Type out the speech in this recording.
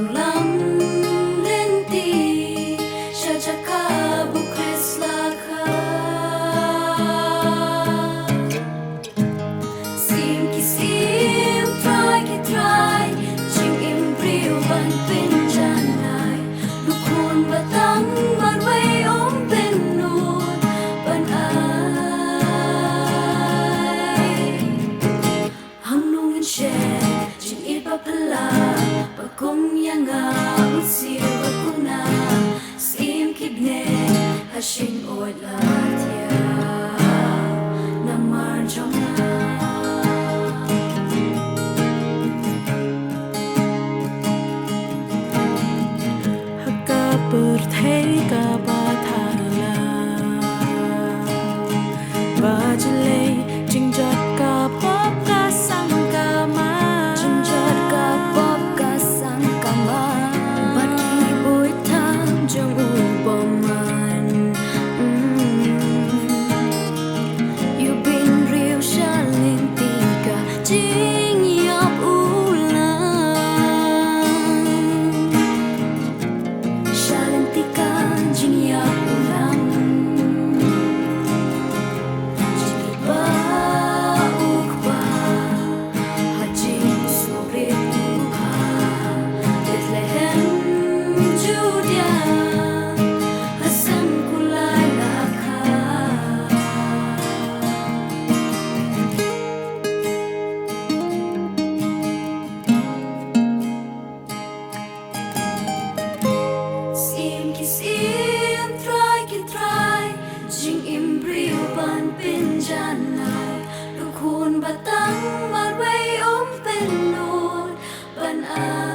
vang lắm lên ti Shajaka Bukris Lakha Sim ki sim try ki try Ching im priu ban pin janai Lukun batang marway om pin nun ban ai Hang nung she Ching it papala Pagkong yanga Utsir bakuna Sim kidne Hashin oy latia Namar jona Bertheka bathala Bajale jingjat ka pop ka sangkama Jinjat ka pop ka sangkama Bat ki boy tham jang upaman You been real shalin tika Jing yap ulang Shalin tika jing yap ulang Jing ba ukba Hajing surit ukha Bethlehem Judea Hasan kulai lakha Sim ki sim try ki try Jing im priu ban pin janai Lukun batang marway om pen nun ban ai